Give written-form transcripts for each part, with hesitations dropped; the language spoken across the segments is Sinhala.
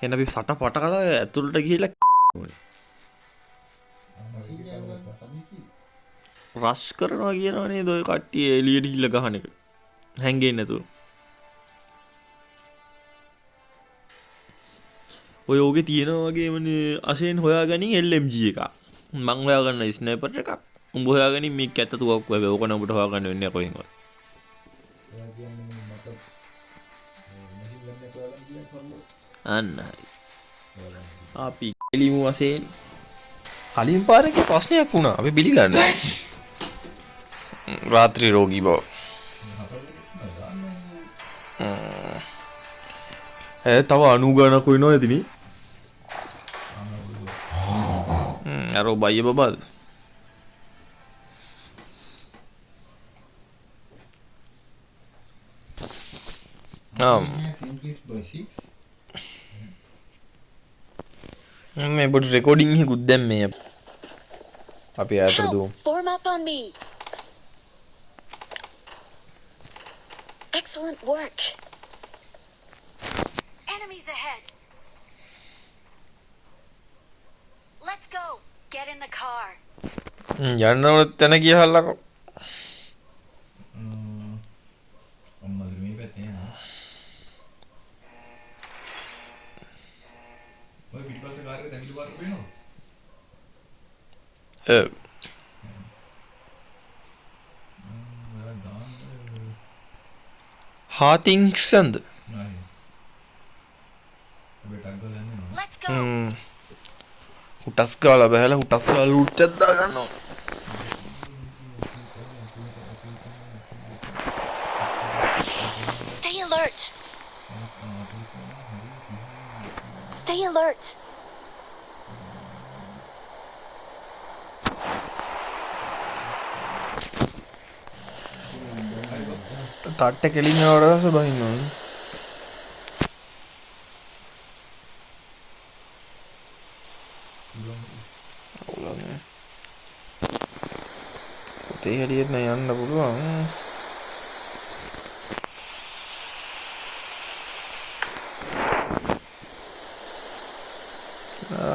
එහෙනම් අපි සට පට කරලා ඇතුළට ගිහිල්ලා ඕනේ. රෂ් කරනවා කියනවා නේද ඔය කට්ටිය එළියට ගිහිල්ලා ගහන එක. හැංගෙන්නේ නැතුව. ඔය ඕකේ තියෙනවා වගේමනේ අසෙන් හොයාගනින් LMG එකක්. මං හොයාගන්න ස්නයිපර් එකක්. උඹ හොයාගනින් මේ කැත තුවක්කුව හැබැයි ඕක නම් උඹට හොයාගන්න වෙන්නේ කොහෙන්වත්. ඔයා කියන්නේ මට මැෂින් ගන් එක හොයාගන්න කියලා සල්ලෝ. අන්න හරි. අපි එලිමු වශයෙන් කලින් පාරේ ප්‍රශ්නයක් වුණා. අපි පිළිගන්නවා. රාත්‍රී රෝගී බව. තව 90 ගණක් වෙනවා ඇතිනේ. අර බයිය බබාද? මේ පොඩි රෙකෝඩින් එකකුත් දැම්මේ අපි ඈතට දුවමු. Form up on me. Excellent work. Enemies ahead. Let's go. Get in the car. යන්නවල තැන ගියහල්ලකෝ. අම්මද මේ පැත්තේ යනවා. ඔය පිටිපස්සේ කාර් එක තැඹිලි පාරට පේනවද? හාතින්ක්සන්ද? නෑ. ඔබ ටග් ගාලා යන්නේ. Let's go. හුටස් ගාලා බහැලා හුටස් ගාලා ලූට් එකක් දා ගන්නවා. Stay alert. Stay alert. තට්ටේ කෙලින්න වඩා බහින්න ඕනේ. අවුලන්නේ. පුතේ හැලියෙත් නෑ යන්න පුළුවන්.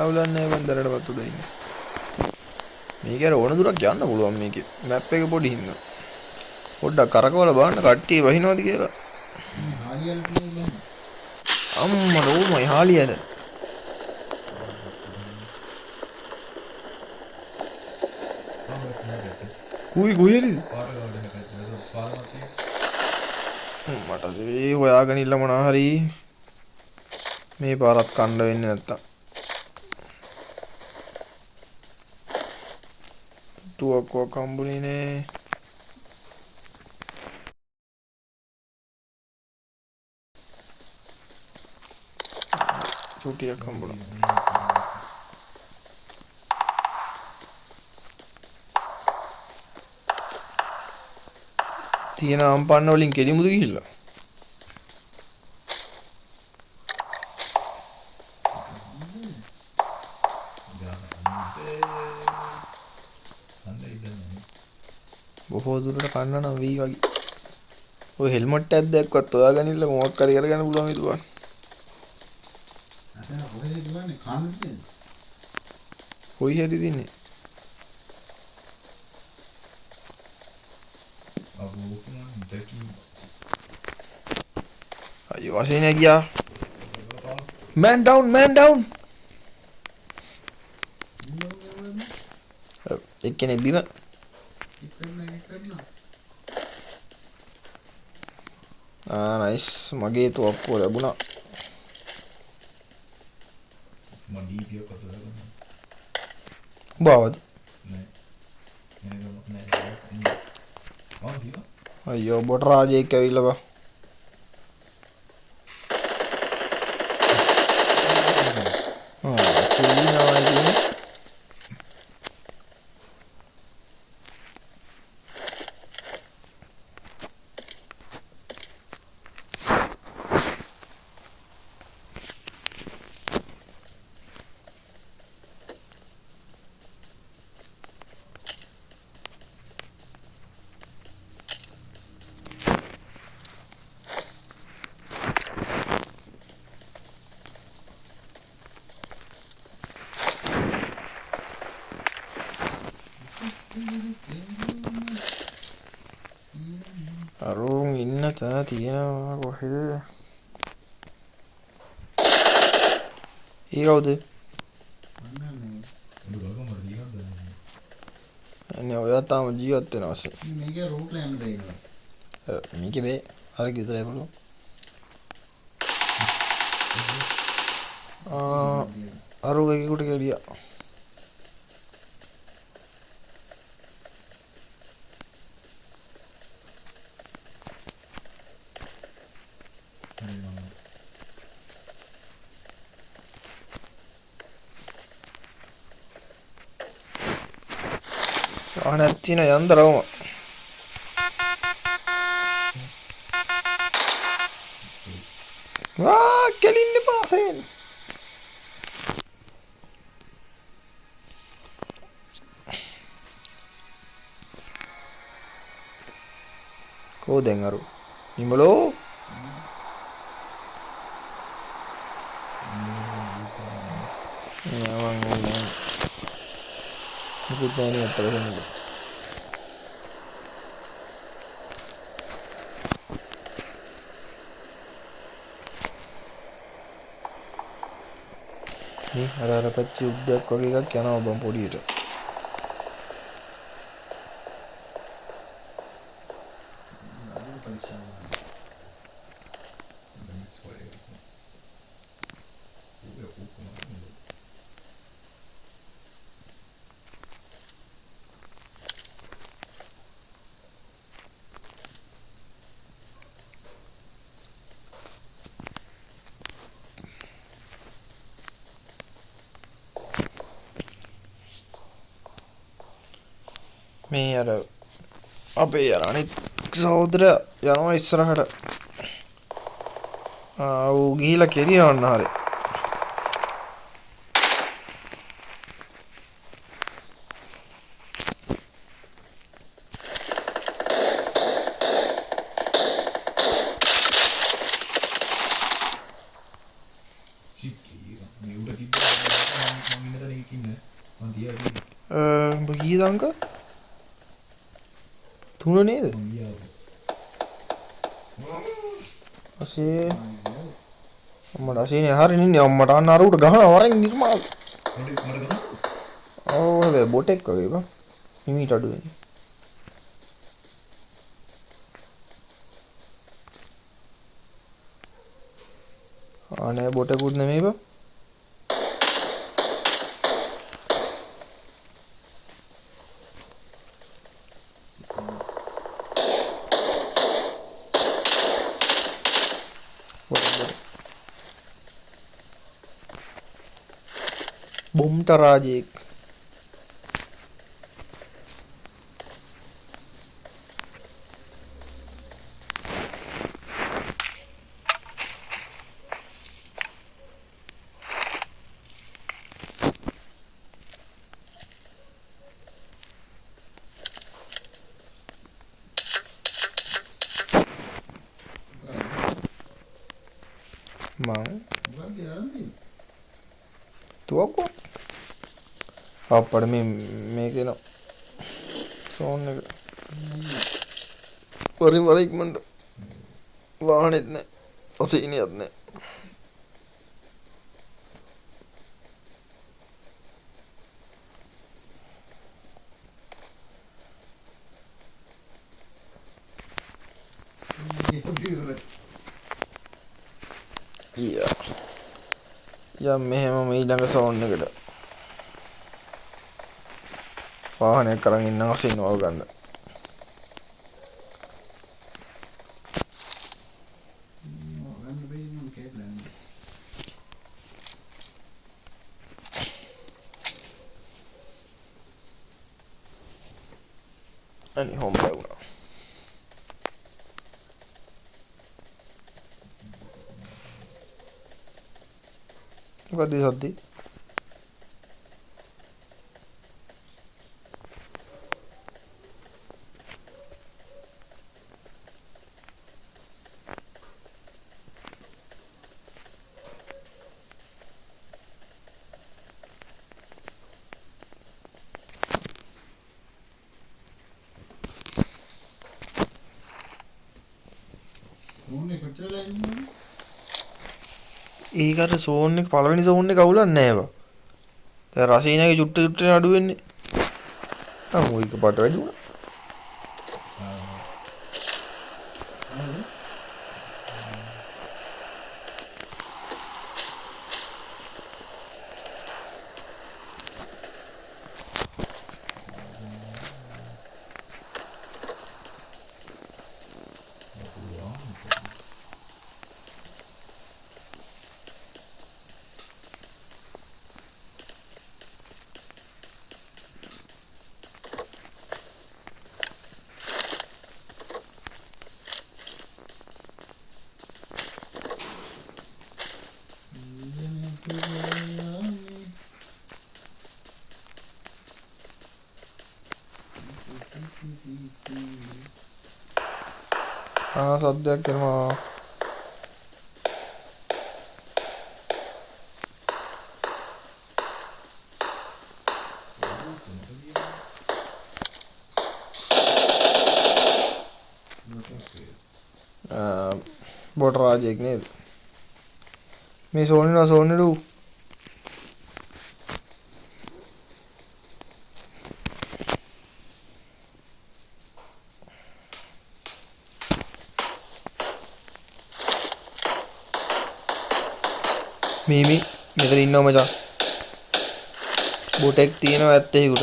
අවුලන්නේ බන්දරට වතුර ඉන්නේ. මේක අර ඕන දුරක් යන්න පුළුවන් මේකේ. මැප් එක පොඩි හින්දා. පොඩ්ඩක් කරකවලා බලන්න කට්ටිය වහිනවද කියලා. හාලියල් කියන්නේ අම්මා රෝමයි හාලියද. කුයි කුයිරිද? පාර ගාඩ එකක් ඒක පාරක් තියෙනවා. මට ඒ හොයාගෙන ඉන්න මොනවා හරි මේ පාරත් කණ්ඩ වෙන්නේ නැත්තම්. තුවක්කුවක් හම්බුනේ නේ. චුටියක් හම්බුණා. තියෙන අම්පන්න වලින් කෙලිමුද ගිහිල්ලා? බොහෝ දුරට කන්න නම් වෙයි වගේ. ඔය හෙල්මට් එකක් දැක්වත් හොයාගෙන ඉන්න මොකක් හරි කරගන්න පුළුවන් හිතුවා. අතන කොහෙද දුවන්නේ කන්නේ? කොයි හැටි දින්නේ? අබෝ කොහොමද දැකි? අයියෝ වශයෙන් ගියා. Man down, man down. එක්කෙනෙක් බිම. නයිස් මගේ තුවක්කුව ලැබුණා. මම ඩීපී එක කතා කරනවා. බාවද? නෑ. නෑ. අයියෝ බොට රාජෙක් ඇවිල්ලා බා. මෙතන තියෙනවා කොහෙද? ඒ කවුද? අන්නන්නේ උඹ ගලක මට දිහා බලන්නේ. අනේ ඔයා තාම ජීවත් වෙනවා සෙ. මේකේ රූට් ලෑන්ඩ් බේනවා. මේකේ බේ අර කිතරයි බලමු. අරුගේ කුට කෙලියා. ආනත් තියෙන යන්දරවම. කෙලින්න පාසෙන්. කෝ දැන් අරු නිමලෝ මම ඕනේ මුකුත් නැහැ නේ අතට දෙන්න. මේ අර පච්චි උද්දක් වගේ එකක් යනවා බම් පොඩියට. මේ අර අපේ අර අනිත් සහෝදරයා යනවා ඉස්සරහට. ඌ ගිහිලා කෙලිනවන්න හරි. උඹ කීයද අංක? 3 නේද? 80 අම්මට 80 හරිනේ ඉන්නේ. අම්මට අන්න අර උඩ ගහනවා වරෙන් නිර්මාල්. ඔව් හැබැයි බොටෙක් වගේ බං. හිමීට අඩු වෙන්නේ. නෑ බොටෙකුත් නෙමෙයි බං. බොම්ට රාජෙක්. තුවක්කුව අප්පට මේකේන ෆෝන් එක වරින් වර ඉක්මනට වාහනෙත් නෑ ඔසීනියත් නෑ. යම් මෙහෙම ඊළඟ සෝන් එකට වාහනයක් කරන් ඉන්න අසිනවව ගන්න. අනේ හොම් බැවුනා. මොකද සද්දේ? වෙලා ඉන්නේ. ඒකට සෝන් එක පළවෙනි සෝන් එක අවුලක් නෑ ඒවා. දැන් රසීනාගේ චුට්ට අඩු වෙන්නේ. මොයික පාට වැඩි වුණා. මොනවද? සද්දයක් කරනවා. බොට රාජයෙක් නේද? මේ සෝනිඩු මීමි මෙතන ඉන්නවා මචං. බොටෙක් තියෙනවා ඇත්තේකට.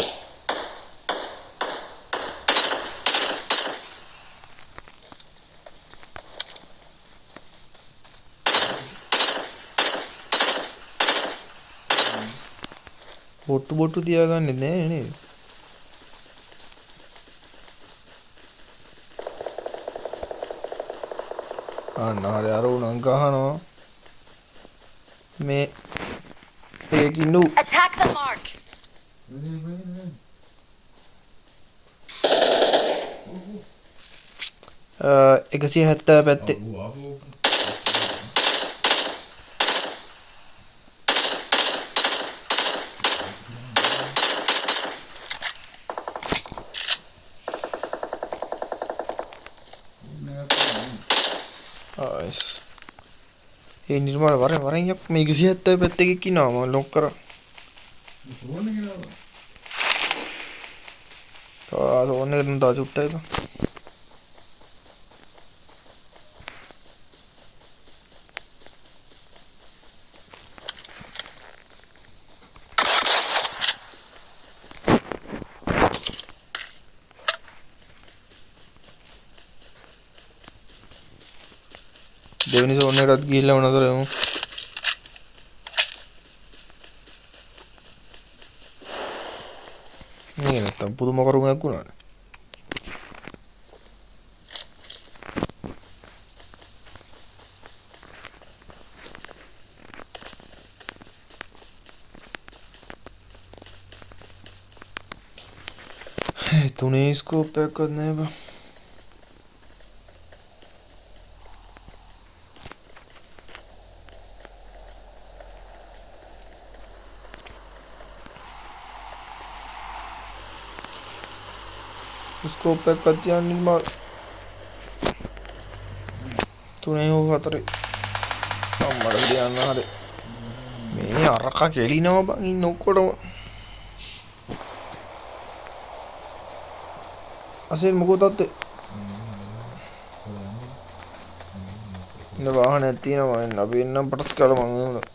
බොට්ටු තියාගන්නෙත් නෑ නේද? අන්න හරි අර උණන් ගහනවා. මේ ඒකින්නු Attack the mark. 170 පැත්තේ. ඒ නිර්මාණ වරෙන් යක් මේ 170 පැත්තේ එකක් ඉන්නවා මම ලොක් කරා. සෝන් එක නේද? සෝන් එකට තා චුට්ටයි බං. දෙවෙනි සෝන් එකටත් ගිහිල්ලා මොනවද කරමු? මේක නැත්තම් පුදුම කරුමක් වුණානේ. තුනේ ස්කෝප් එකක්වත් නැහැ බං. ස්කෝප් එකක්වත් තියන්නේ මම තුනේ හෝ හතරේ අම්මට තියන්න හරි. මේ අරක කෙලිනවා බං ඉන්න ඔක්කොටම. අසෙන් මොකෝ තත්ත්වේ? ඉන්න වාහනයක් තියෙනවා එන්න අපි එන්නම් පටස් කාලා මං එනවා.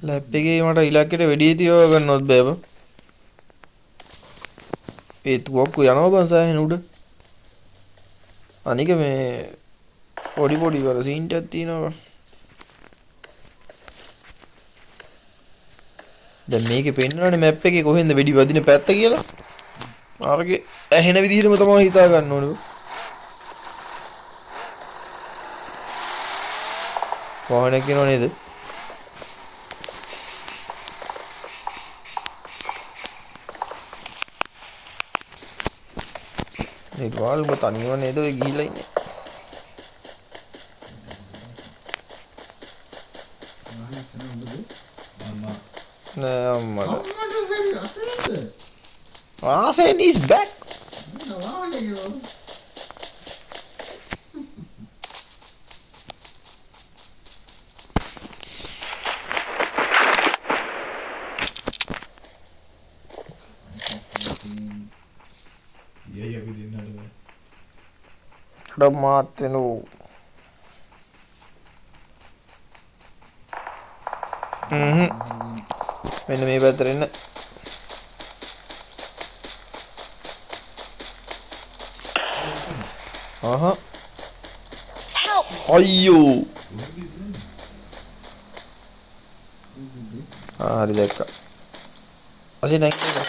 ලැප් එකේ මට ඉලක්කයට වෙඩිය තියව ගන්නවත් බෑ බං. ඒ තුවක්කු යනවා බං සෑහෙන උඩ. අනික මේ පොඩි වල සීන් ටක් තියෙනවා. දැන් මේකේ පෙන්නනනේ මැප් එකේ කොහෙන්ද වෙඩි වදින පැත්ත කියලා. අරගේ ඇහෙන විදිහටම තමයි හිතා ගන්න ඕනේ. වාහනයක් කියනව නේද? නිර්වාල් ඔබ තනියම නේද ඔය ගිහිල්ලා ඉන්නේ? වාහනයක් යනවා උඹද? අම්මා. නෑ අම්මට. අම්මට සරි අසෙන්ද? ආසෙන් is back. මොන වාහනේ ගිරවද? යයි අපි දෙන්නද? අඩ මාත් වෙනෝ. මෙන්න මේ පැත්තට එන්න. ආහා. Help! අයියෝ. හරි දැක්කා. අසේ නැගිටින්න.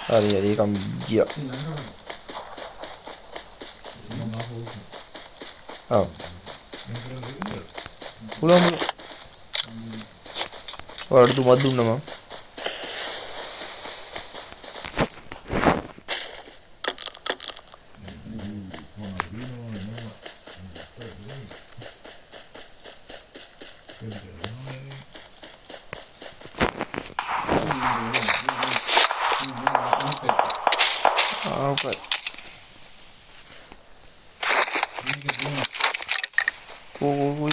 හරි හරි කම් ගියා. ඔව්. පුළුවන්. ඔයාලට තුමක් දුන්නා මම. Okay. Ui.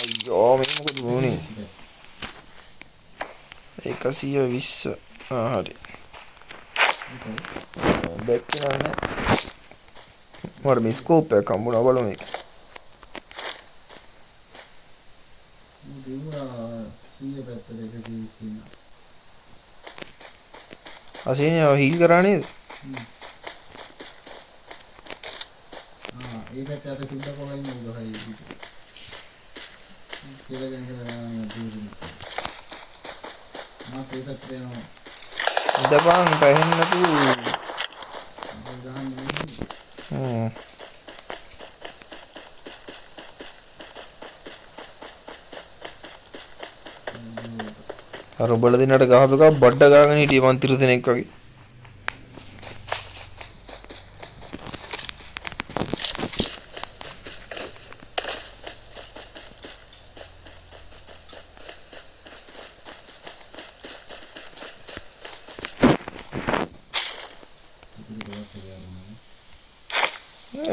Aiyoo මේ මොකද වුනේ? 120. හරි. දැක්කේ නෑ. මට මේ ස්කෝප් එක හම්බුණා බලමු මේක. දෙවුනා 100 පැත්තට 120 නා. අසේනේ හීල් කරා නේද? ඒ පැත්තට අපි සුද්ද කොලා ඉන්න උදහයි. කියලා යනවා දුරින්. මම ඒ පැත්තට යනවා. ඉඳපන් පැහෙන්න නැතුව. අර උඹලා දිනට ගහපු එක බඩ ගාගෙන හිටියේ මන්තිර දෙනෙක් වගේ.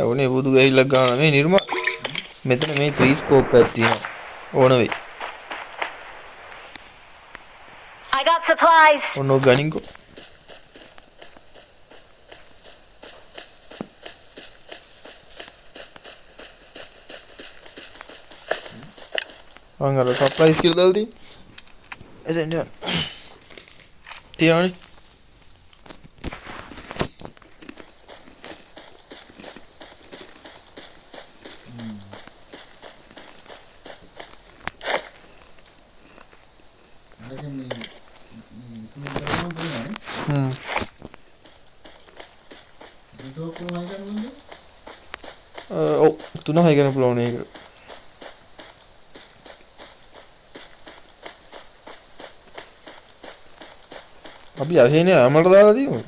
ඕනේ බුදු ගහිල්ලක් ගන්න මේ නිර්මා මෙතන මේ 3 ස්කෝප් එකක් තියෙනවා ඕන වෙයි. I got supplies. ඔන්න ගනින්කෝ. අංගල සප්ලයිස් කියලා දාලා තියෙන්නේ. එතෙන් යන්න. තියවනේ. ඔව් 3යි ගන්න පුළුවන් ඒක. අපි අසේනේ අමලට දාලා තියමු.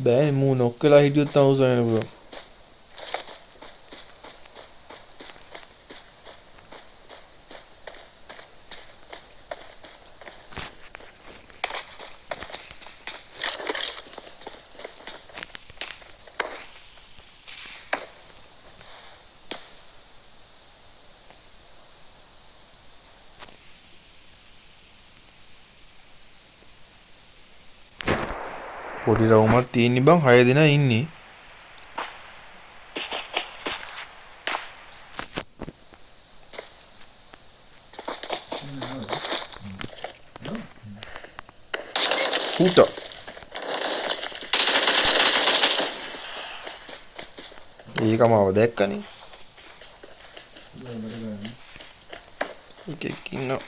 බෑ මූ නොක් වෙලා හිටියොත් තමයි උසවෙන්න පුළුවන්. පොඩි රවුමක් තියෙන්නේ බං 6 දෙනා ඉන්නේ. Puta. ඒකමව දැක්කනේ. එකෙක් ඉන්නවා.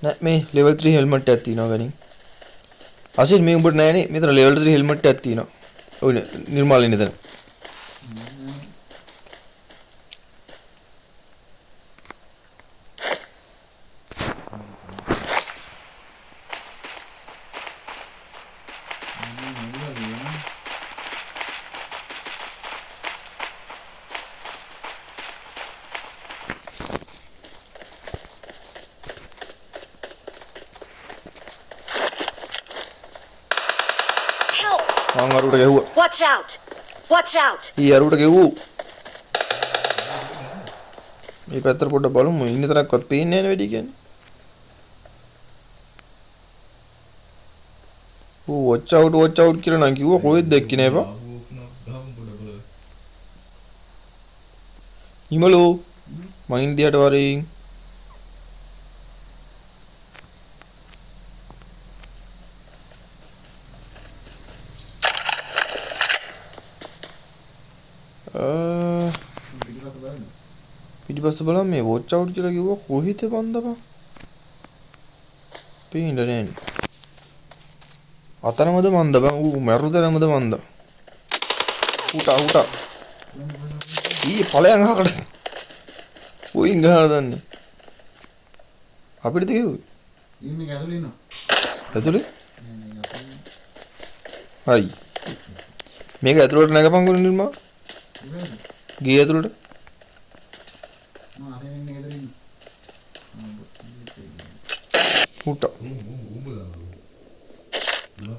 නෑ මේ level 3 helmet එකක් තියෙනවා ගනින්. අසින් මේ උඹට නෑනේ මෙතන level 3 helmet එකක් තියෙනවා. ඔය නිර්මාලින් එතන. මං අරුට ගැහුවා. Watch out! Watch out! ඊ අරුට ගැහුවා. මේ පැත්තට පොඩ්ඩක් බලමු. ඉන්න තරක්වත් පේන්නේ නැහැ නේ වැඩි කියන්නේ. ඌ watch out කියලා නම් කිව්වා කොහෙද දැක්කේ නෑ බා. හිමලෝ මයින් දිහාට වරින්. පිටිපස්ස බලන්න මේ watch out කියලා කිව්වා කොහෙද බන්දපා. පේන්නේ නෑනේ. අතනමද මන්ද බං ඌ මරුතරමද මන්ද. උටා. ඊ ඵලයන් අහකට. උයින් ගහලා දන්නේ. අපිටද කිව්වේ? ඉන්නේ ඇතුලේ ඉන්නවා. ඇතුලේ? හයි. මේක ඇතුලට නැගපන්ගොන නිර්මා. ගියේ ඇතුලට. මම අතේ ඉන්නේ ඇතුලේ ඉන්න. උටා.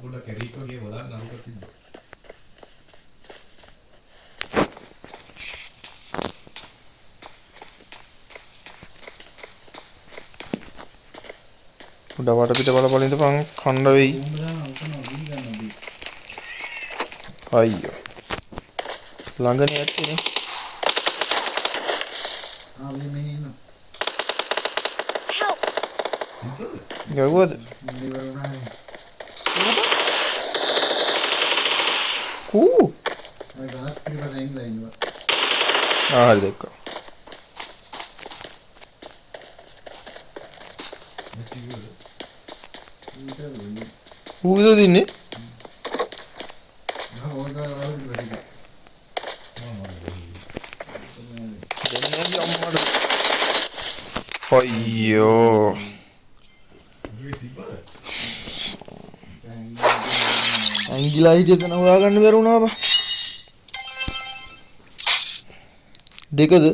පොඩ්ඩක් කැරීක් වගේ වලක් නරුක තිබ්බා. උඩ වට පිට බල ඉඳපන් කණ්ඩ වෙයි. උඹ දාන උතන වී ගන්නවා බී. අයියෝ. ළඟනේ ඇත්තේ. මේ මෙහි ඉන්න. Help! ගවුවද? ඉන්නේ වරුණානේ. කූ. අය ගලක් පිටපතෙන් ඉන්නවා. හරි දැක්කා. ඌද දින්නේ? දෙන්නේ අම්මට. අයියෝ. අංගිලා හිටියද නෑ හොයාගන්න බැරි වුණා බා. දෙකද?